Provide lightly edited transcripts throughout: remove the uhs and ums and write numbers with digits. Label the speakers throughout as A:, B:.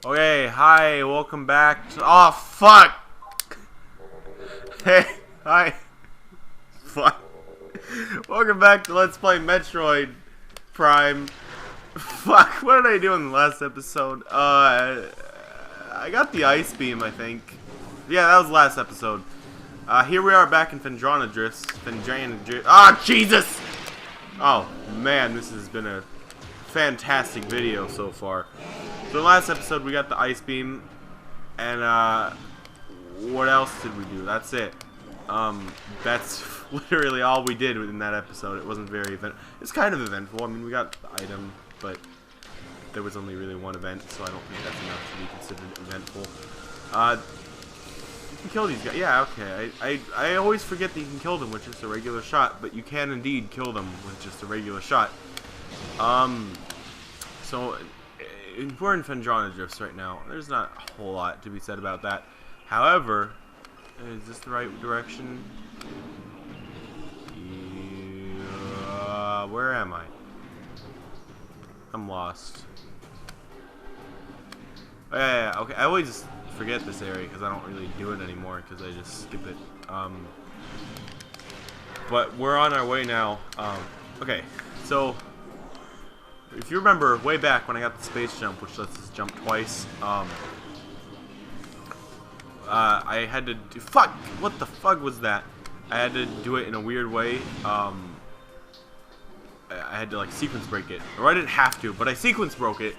A: Okay, hi, welcome back to— oh, fuck! Hey, hi. Fuck. Welcome back to Let's Play Metroid Prime. Fuck, what did I do in the last episode? I got the ice beam, I think. Yeah, that was the last episode. Here we are back in Phendrana Drifts. Phendrana Drifts. Ah, Jesus! Oh, man, this has been a fantastic video so far. So in the last episode we got the ice beam, and what else did we do? That's it. That's literally all we did in that episode. It wasn't very it's kind of eventful. I mean, we got the item, but there was only really one event, so I don't think that's enough to be considered eventful. You can kill these guys. Yeah, okay. I always forget that you can kill them with just a regular shot, but you can indeed kill them with just a regular shot. So we're in Phendrana Drifts right now. There's not a whole lot to be said about that. However, is this the right direction? Where am I? I'm lost. Oh, yeah, okay. I always just forget this area because I don't really do it anymore because I just skip it. But we're on our way now. Okay, so if you remember way back when I got the space jump, which lets us jump twice, I had to do— fuck! What the fuck was that? I had to do it in a weird way. I had to like sequence break it, or I didn't have to, but I sequence broke it.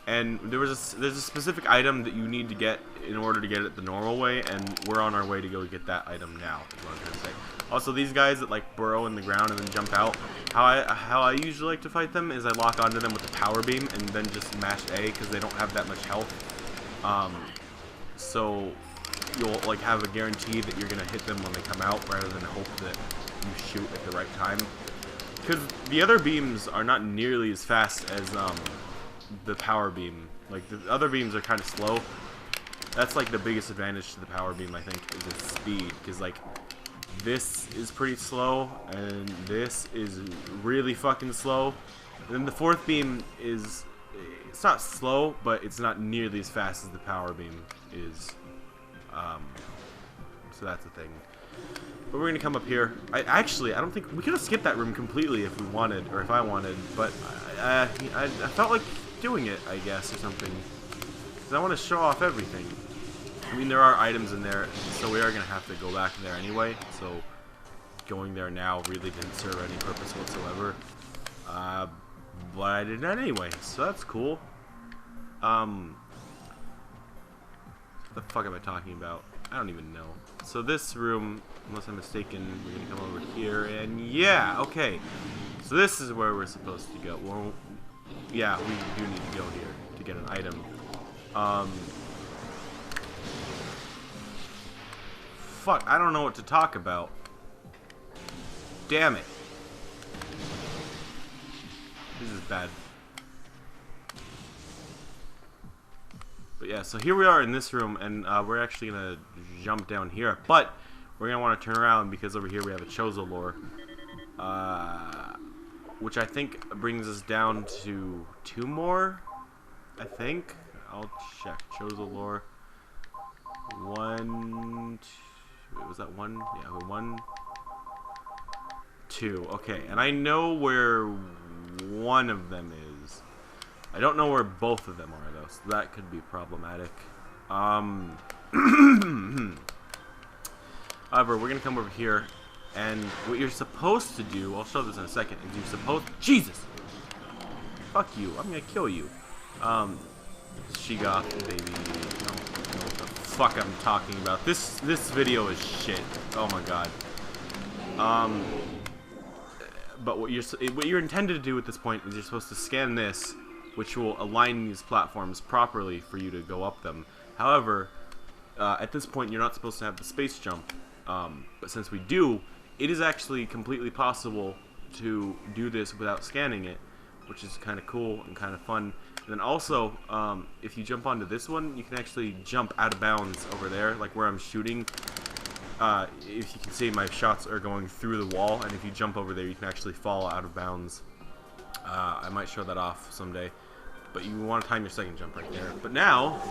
A: And there's a specific item that you need to get in order to get it the normal way, and we're on our way to go get that item now, is what I'm trying to say. Also, these guys that like burrow in the ground and then jump out, how I usually like to fight them is I lock onto them with the power beam and then just mash A because they don't have that much health. So you'll like have a guarantee that you're gonna hit them when they come out rather than hope that you shoot at the right time. Because the other beams are not nearly as fast as the power beam. Like, the other beams are kind of slow. That's like the biggest advantage to the power beam, I think, is its speed. Because like, this is pretty slow, and this is really fucking slow. And then the fourth beam is— it's not slow, but it's not nearly as fast as the power beam is. So that's the thing. But we're gonna come up here. I don't think we could have skipped that room completely if we wanted, or if I wanted. But I felt like doing it, I guess, or something. Because I want to show off everything. I mean, there are items in there, so we are gonna have to go back there anyway. So going there now really didn't serve any purpose whatsoever. But I did that anyway, so that's cool. What the fuck am I talking about? I don't even know. So this room, unless I'm mistaken, we're gonna come over here, and yeah, okay. So this is where we're supposed to go. Well, yeah, we do need to go here to get an item. Fuck, I don't know what to talk about. Damn it. This is bad. But yeah, so here we are in this room, and we're actually gonna jump down here. But we're gonna want to turn around because over here we have a Chozo lore, which I think brings us down to 2 more. I think I'll check. Chozo lore. 1, 2, wait, was that 1? Yeah, 1, 2. Okay, and I know where one of them is. I don't know where both of them are, though, so that could be problematic. However, we're going to come over here, and what you're supposed to do— I'll show this in a second— is you're supposed— Jesus! Fuck you, I'm going to kill you. Shiga, baby. I don't know what the fuck I'm talking about. This video is shit. Oh my god. But what you're intended to do at this point is you're supposed to scan this, which will align these platforms properly for you to go up them. However, at this point you're not supposed to have the space jump, but since we do, it is actually completely possible to do this without scanning it, which is kind of cool and kind of fun. And then also, if you jump onto this one, you can actually jump out of bounds over there, like where I'm shooting. If you can see, my shots are going through the wall, and if you jump over there, you can actually fall out of bounds. I might show that off someday. but you want to time your second jump right there. But now,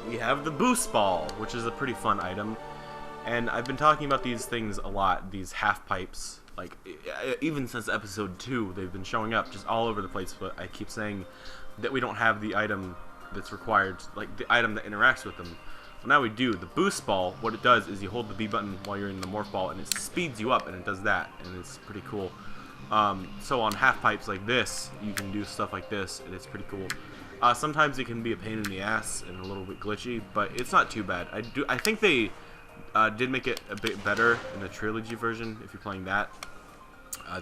A: we have the boost ball, which is a pretty fun item. And I've been talking about these things a lot, these half pipes. Like, even since episode 2, they've been showing up just all over the place, but I keep saying that we don't have the item that's required, like the item that interacts with them. Well, now we do. The boost ball, what it does is you hold the B button while you're in the morph ball, and it speeds you up, and it does that, and it's pretty cool. So on half pipes like this, you can do stuff like this, and it's pretty cool. Sometimes it can be a pain in the ass and a little bit glitchy, but it's not too bad. I think they did make it a bit better in the trilogy version. If you're playing that,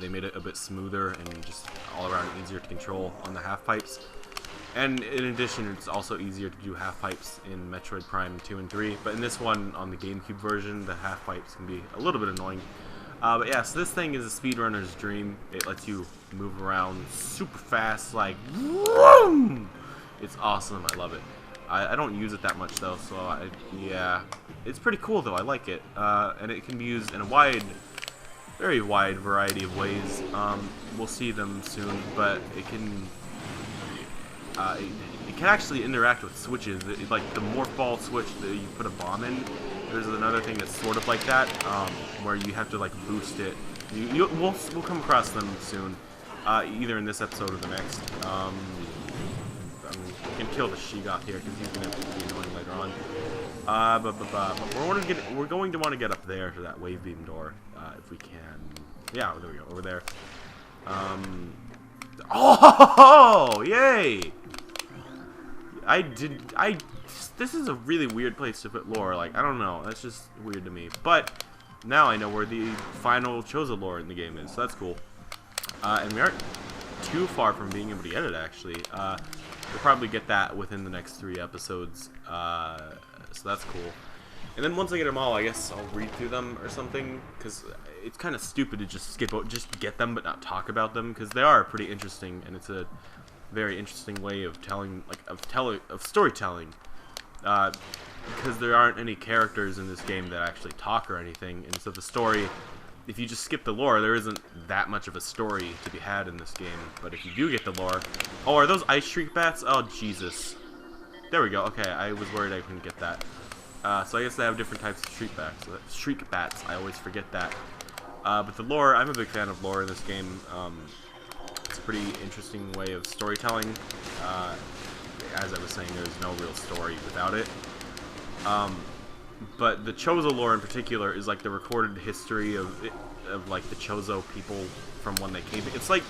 A: they made it a bit smoother and just all around easier to control on the half pipes. And in addition, it's also easier to do half pipes in Metroid Prime 2 and 3. But in this one, on the GameCube version, the half pipes can be a little bit annoying. But yeah, so this thing is a speedrunner's dream. It lets you move around super fast, like vroom! It's awesome. I love it. I don't use it that much though, so yeah, it's pretty cool though. I like it, and it can be used in a very wide variety of ways. We'll see them soon, but it can actually interact with switches. Like the morph ball switch that you put a bomb in. There's another thing that's sort of like that, where you have to like boost it. We'll come across them soon, either in this episode or the next. We can kill the Sheegoth here because he's going to be annoying later on. But we're going to want to get up there to that wave beam door if we can. Yeah, there we go, over there. Oh, yay! This is a really weird place to put lore. Like, I don't know, that's just weird to me. But now I know where the final Chozo lore in the game is, so that's cool. And we aren't too far from being able to get it, actually. We'll probably get that within the next 3 episodes, so that's cool. And then once I get them all, I guess I'll read through them or something, because it's kind of stupid to just get them but not talk about them, because they are pretty interesting, and it's a very interesting way of of storytelling, because there aren't any characters in this game that actually talk or anything, and so the story, if you just skip the lore, there isn't that much of a story to be had in this game. But if you do get the lore... Oh, are those Ice Shriek Bats? Oh, Jesus. There we go. Okay, I was worried I couldn't get that. So I guess they have different types of Shriek Bats. I always forget that. But the lore, I'm a big fan of lore in this game. It's a pretty interesting way of storytelling. As I was saying, there's no real story without it. But the Chozo lore in particular is like the recorded history of like the Chozo people from when they came. It's like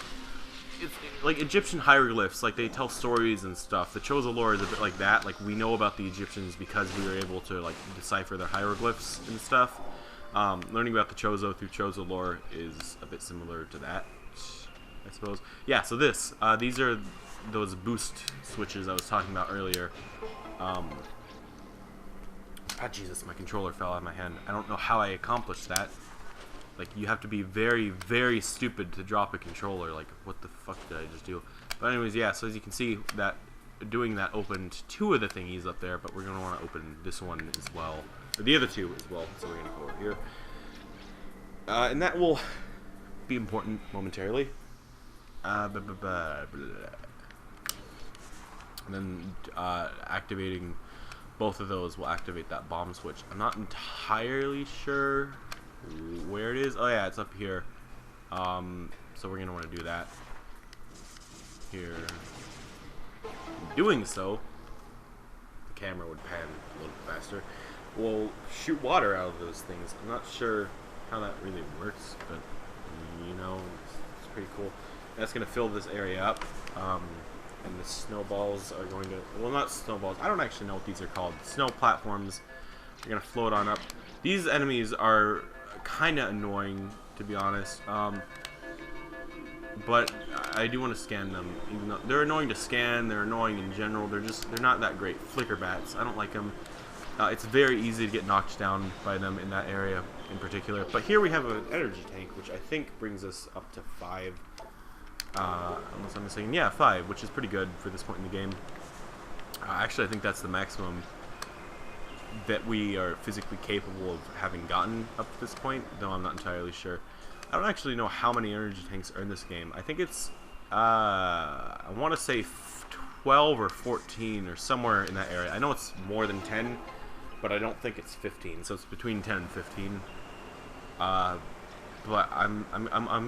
A: Egyptian hieroglyphs. Like they tell stories and stuff. The Chozo lore is a bit like that. Like we know about the Egyptians because we were able to like decipher their hieroglyphs and stuff. Learning about the Chozo through Chozo lore is a bit similar to that, I suppose. Yeah. So these are those boost switches I was talking about earlier. Ah, Jesus, my controller fell out of my hand. I don't know how I accomplished that. Like, you have to be very, very stupid to drop a controller. Like, what the fuck did I just do? But anyways, yeah, so as you can see, that doing that opened 2 of the thingies up there, but we're going to want to open this one as well. Or the other 2 as well, so we're going to go over here. And that will be important momentarily. And then activating... both of those will activate that bomb switch. I'm not entirely sure where it is. Oh yeah, it's up here. So we're gonna want to do that here. In doing so, the camera would pan a little faster. We'll shoot water out of those things. I'm not sure how that really works, but you know, it's pretty cool. That's gonna fill this area up. And the snowballs are going to... Well, not snowballs. I don't actually know what these are called. Snow platforms. They're going to float on up. These enemies are kind of annoying, to be honest. But I do want to scan them. Even though they're annoying to scan, they're annoying in general. They're not that great. Flicker bats. I don't like them. It's very easy to get knocked down by them in that area in particular. But here we have an energy tank, which I think brings us up to 5. Unless I'm mistaken, yeah, 5, which is pretty good for this point in the game. Actually, I think that's the maximum that we are physically capable of having gotten up to this point, though I'm not entirely sure. I don't actually know how many energy tanks are in this game. I think it's, I want to say 12 or 14 or somewhere in that area. I know it's more than 10, but I don't think it's 15. So it's between 10 and 15. But I'm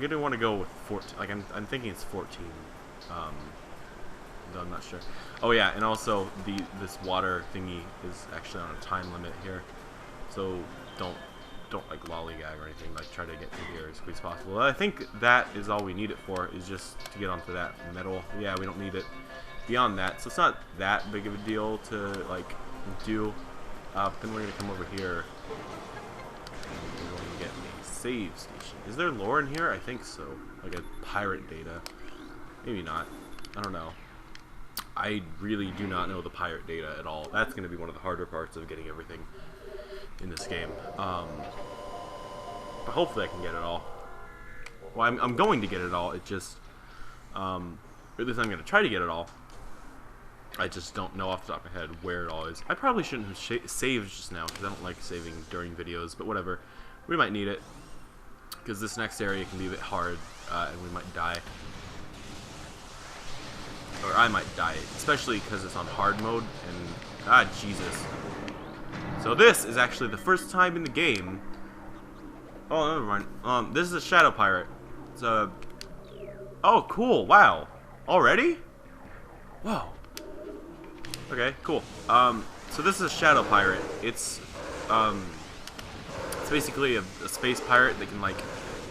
A: gonna want to go with 14. Like I'm thinking it's 14. Though I'm not sure. Oh yeah, and also this water thingy is actually on a time limit here, so don't like lollygag or anything. Like try to get through here as quick as possible. I think that is all we need it for, is just to get onto that metal. Yeah, we don't need it beyond that, so it's not that big of a deal to like do. But then we're gonna come over here and we're going to get a save station. Is there lore in here? I think so. Like a pirate data. Maybe not. I don't know. I really do not know the pirate data at all. That's going to be one of the harder parts of getting everything in this game. But hopefully I can get it all. Well, I'm going to get it all. It just, or at least I'm going to try to get it all. I just don't know off the top of my head where it all is. I probably shouldn't have saved just now because I don't like saving during videos. But whatever, we might need it because this next area can be a bit hard, and we might die. Or I might die, especially because it's on hard mode, and Jesus. So this is actually the first time in the game. Oh, never mind. This is a shadow pirate. It's a. Oh, cool! Wow, already? Whoa. Okay, cool. So this is a shadow pirate. It's basically a space pirate that can like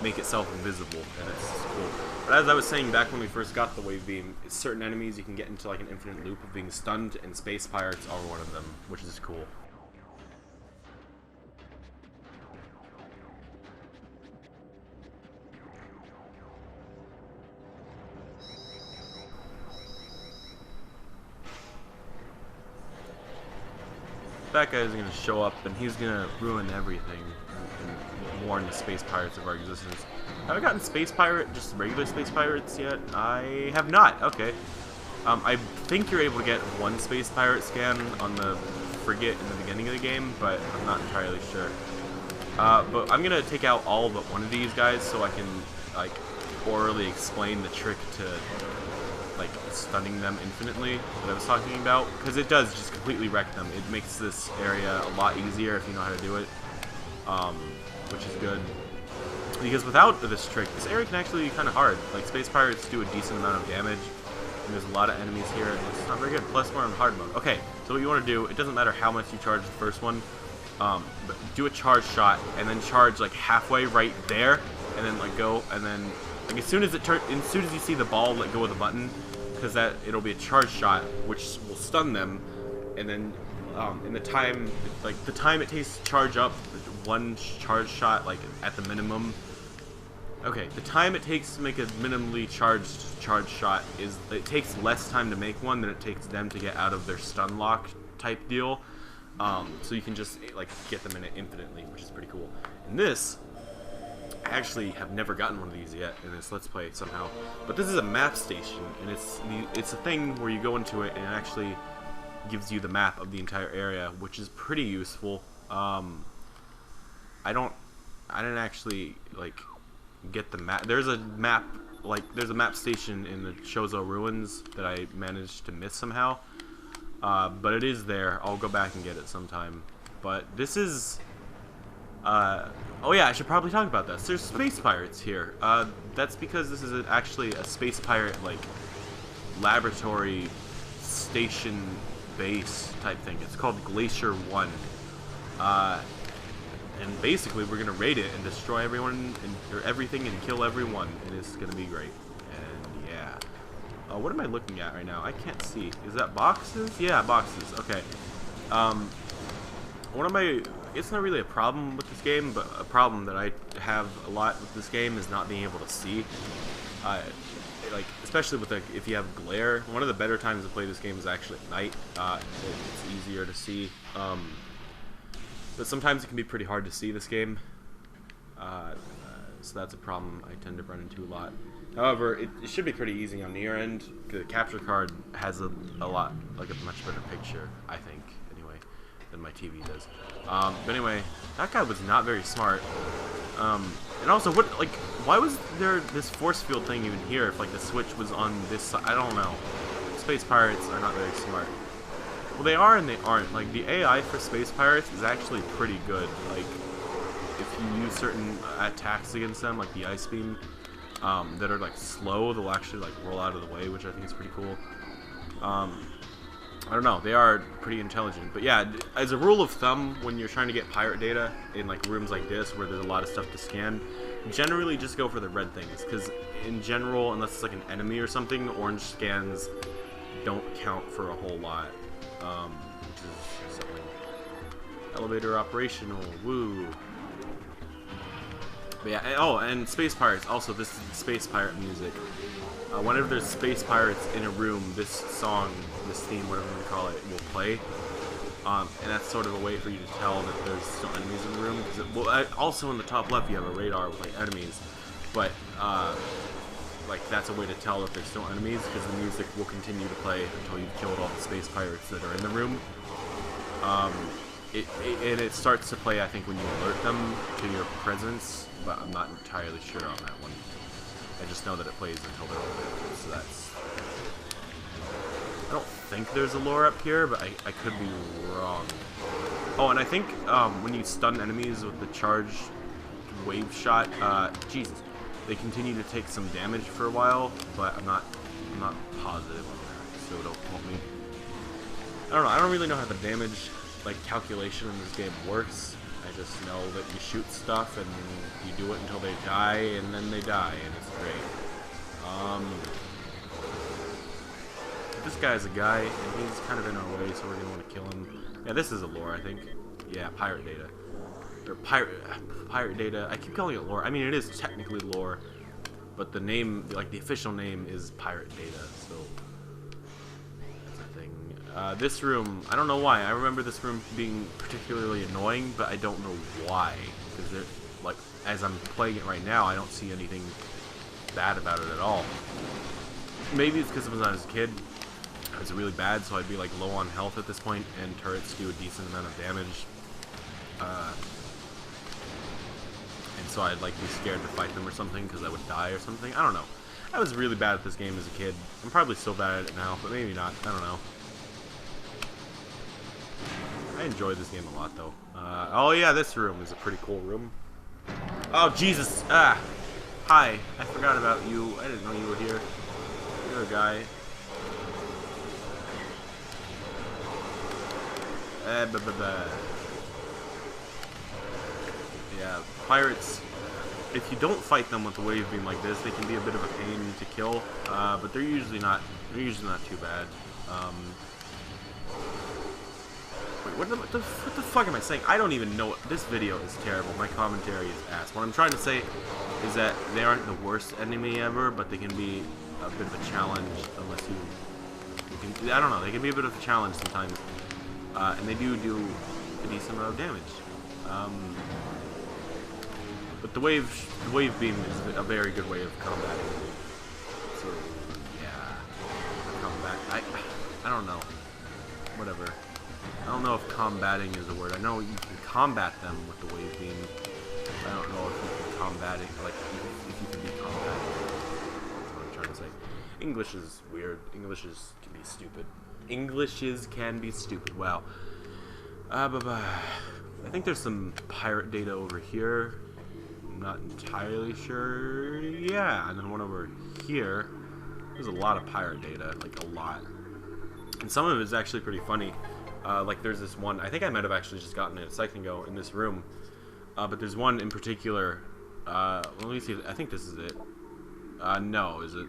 A: make itself invisible, and it's cool. But as I was saying back when we first got the wave beam, certain enemies you can get into like an infinite loop of being stunned, and space pirates are one of them, which is cool. That guy's gonna show up and he's gonna ruin everything and warn the space pirates of our existence. Have I gotten space pirate, just regular space pirates yet? I have not. Okay. I think you're able to get one space pirate scan on the frigate in the beginning of the game, but I'm not entirely sure. But I'm gonna take out all but one of these guys so I can like orally explain the trick to like stunning them infinitely that I was talking about, because it does just completely wreck them. It makes this area a lot easier if you know how to do it, which is good. Because without this trick, this area can actually be kind of hard. Like space pirates do a decent amount of damage, and there's a lot of enemies here, and it's not very good. Plus we're on hard mode. Okay, so what you want to do, it doesn't matter how much you charge the first one, but do a charge shot and then charge like halfway right there, and then like go, and then like as soon as you see the ball, let go of the button, because it'll be a charge shot which will stun them, and then in the time it takes to charge up one charge shot, like at the minimum. Okay, the time it takes to make a minimally charged charge shot is it takes less time to make one than it takes them to get out of their stun lock type deal. So you can just like get them in it infinitely, which is pretty cool. And this, I actually have never gotten one of these yet in this Let's Play somehow. But this is a map station, and it's a thing where you go into it and it actually gives you the map of the entire area, which is pretty useful. I didn't actually like get the map. There's a map station in the Chozo ruins that I managed to miss somehow. But it is there. I'll go back and get it sometime. But this is oh yeah, I should probably talk about this. There's space pirates here. That's because this is actually a space pirate like laboratory station base type thing. It's called Glacier One. And basically we're gonna raid it and destroy everyone or everything and kill everyone, and it's gonna be great. And yeah. What am I looking at right now? I can't see. Is that boxes? Yeah, boxes. Okay. It's not really a problem with this game, but a problem that I have a lot with this game is not being able to see. Like, especially with if you have glare. One of the better times to play this game is actually at night. It's easier to see. But sometimes it can be pretty hard to see this game. So that's a problem I tend to run into a lot. However, it should be pretty easy on your end. The capture card has a much better picture, I think, anyway, than my TV does. But anyway, that guy was not very smart. And also, why was there this force field thing even here if, like, the switch was on this side? I don't know. Space pirates are not very smart. Well, they are and they aren't. Like, the AI for space pirates is actually pretty good. Like, if you use certain attacks against them, like the ice beam, that are, like, slow, they'll actually, like, roll out of the way, which I think is pretty cool. I don't know, they are pretty intelligent. But yeah, as a rule of thumb, when you're trying to get pirate data in like rooms like this where there's a lot of stuff to scan, generally just go for the red things, because in general, unless it's like an enemy or something, orange scans don't count for a whole lot. Which is something. Elevator operational, woo. But yeah, oh, and space pirates, also this is space pirate music. Whenever there's space pirates in a room, this song, this theme, whatever you call it, will play. And that's sort of a way for you to tell that there's still enemies in the room. Well, also in the top left you have a radar with like enemies, but like that's a way to tell that there's still enemies, because the music will continue to play until you've killed all the space pirates that are in the room. It starts to play, I think, when you alert them to your presence, but I'm not entirely sure on that one. I just know that it plays until they're alerted, so that's... I don't think there's a lore up here, but I could be wrong. Oh, and I think when you stun enemies with the charged wave shot, Jesus, they continue to take some damage for a while, but I'm not positive on that, so don't quote me. I don't know, I don't really know how the damage like calculation in this game works. I just know that you shoot stuff and you do it until they die, and then they die, and it's great. This guy's a guy, and he's kind of in our way, so we're gonna want to kill him. Yeah, this is a lore, I think. Yeah, pirate data. Or pirate data. I keep calling it lore. I mean, it is technically lore, but the name, like the official name, is pirate data. So that's a thing. This room, I don't know why. I remember this room being particularly annoying, but I don't know why. Because like, as I'm playing it right now, I don't see anything bad about it at all. Maybe it's because when I was a kid, I was really bad, so I'd be like low on health at this point, and turrets do a decent amount of damage. And so I'd like be scared to fight them or something because I would die or something. I don't know. I was really bad at this game as a kid. I'm probably still bad at it now, but maybe not. I don't know. I enjoy this game a lot, though. Oh yeah, this room is a pretty cool room. Oh Jesus! Ah, hi. I forgot about you. I didn't know you were here. You're a guy. Yeah, pirates. If you don't fight them with a wave beam like this, they can be a bit of a pain to kill. But they're usually not. They're usually not too bad. Wait, what the fuck am I saying? I don't even know. This video is terrible. My commentary is ass. What I'm trying to say is that they aren't the worst enemy ever, but they can be a bit of a challenge unless you can. I don't know. They can be a bit of a challenge sometimes, and they do a decent amount of damage. But the wave beam is a very good way of combating. So yeah, combat. I don't know. Whatever. I don't know if combating is a word. I know you can combat them with the wave beam. I don't know if you can combating, like, if you can be combating. That's what I'm trying to say. English is weird. Englishes can be stupid. Englishes can be stupid. Wow. I think there's some pirate data over here. I'm not entirely sure. Yeah, and then one over here. There's a lot of pirate data, like a lot. And some of it is actually pretty funny. Like there's this one, I think I might have actually just gotten it a second ago in this room. But there's one in particular, let me see, I think this is it. No, is it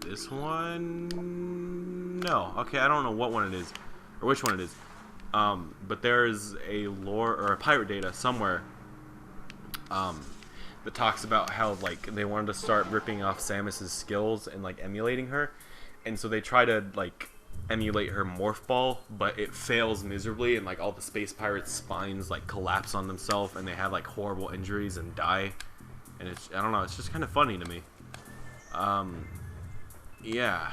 A: this one? No, okay, I don't know what one it is, or which one it is. But there is a lore, or a pirate data somewhere, that talks about how, like, they wanted to start ripping off Samus's skills and, like, emulating her. And so they try to, like, emulate her morph ball, but it fails miserably, and like all the space pirates' spines like collapse on themselves, and they have like horrible injuries and die. And it's, I don't know, it's just kind of funny to me. Yeah,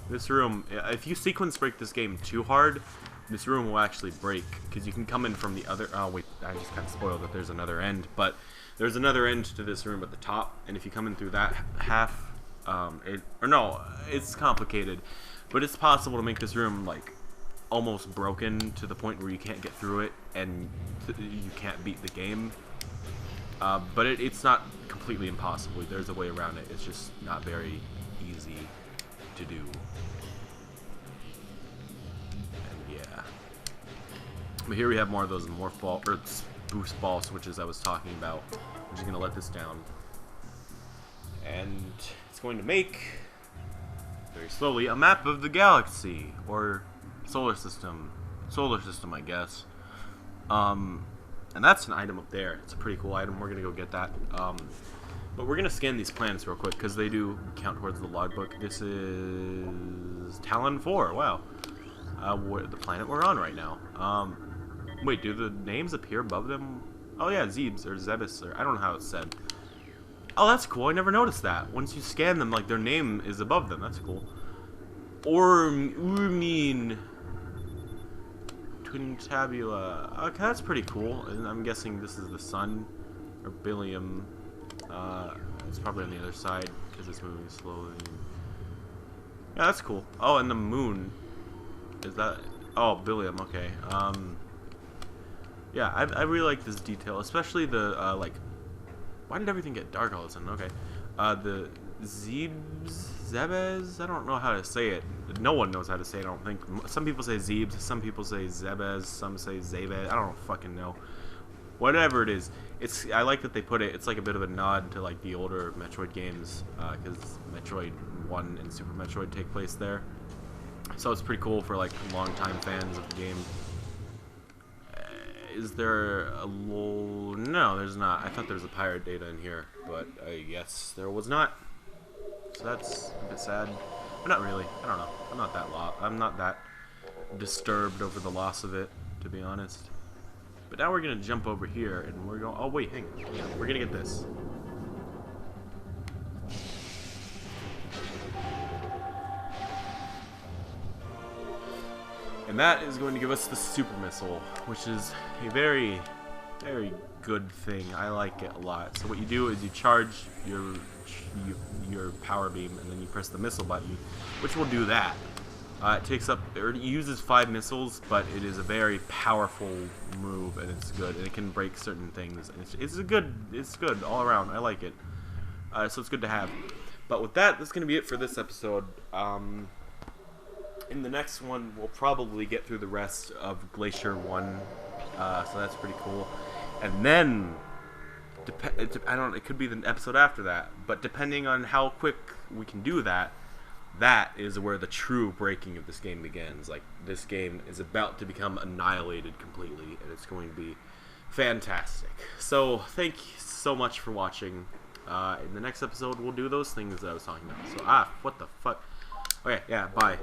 A: this room, if you sequence break this game too hard, this room will actually break, because you can come in from the other... Oh, wait, I just kind of spoiled that there's another end, but there's another end to this room at the top, and if you come in through that half, it's complicated, but it's possible to make this room, like, almost broken to the point where you can't get through it, and you can't beat the game. But it's not completely impossible. There's a way around it. It's just not very easy to do. And yeah. But here we have more of those morph ball, or boost ball switches I was talking about. I'm just gonna let this down. And it's going to make, very slowly, a map of the galaxy, or solar system, I guess. And that's an item up there. It's a pretty cool item. We're gonna go get that. But we're gonna scan these planets real quick because they do count towards the logbook. This is Talon 4. Wow, the planet we're on right now. Wait, do the names appear above them? Oh yeah, Zebes or Zebes, or I don't know how it's said. Oh, that's cool. I never noticed that. Once you scan them, like, their name is above them. That's cool. Urmine Twintabula. Okay, that's pretty cool. And I'm guessing this is the sun, or Billium. It's probably on the other side because it's moving slowly. Yeah, that's cool. Oh, and the moon. Is that? Oh, Billium. Okay. Yeah, I really like this detail, especially the like. Why did everything get dark all of a sudden? Okay. The Zebes? I don't know how to say it. No one knows how to say it, I don't think. Some people say Zebes, some people say Zebes, some say Zebes. I don't fucking know. Whatever it is, I like that they put it. It's like a bit of a nod to like the older Metroid games, because Metroid 1 and Super Metroid take place there. So it's pretty cool for like long-time fans of the game. Is there a no, there's not. I thought there was a pirate data in here, but I guess there was not. So that's a bit sad. But not really. I don't know. I'm not that disturbed over the loss of it, to be honest. But now we're gonna jump over here, and we're going. Oh wait, hang on. Yeah, we're gonna get this. And that is going to give us the super missile, which is a very, very good thing. I like it a lot. So what you do is you charge your power beam, and then you press the missile button, which will do that. It takes up, or it uses 5 missiles, but it is a very powerful move, and it's good, and it can break certain things. It's good all around. I like it. So it's good to have. But with that, that's going to be it for this episode. In the next one, we'll probably get through the rest of Glacier One, so that's pretty cool. And then, it could be the episode after that, but depending on how quick we can do that, that is where the true breaking of this game begins. Like, this game is about to become annihilated completely, and it's going to be fantastic. So, thank you so much for watching. In the next episode, we'll do those things that I was talking about. So, what the fuck? Okay, yeah, bye.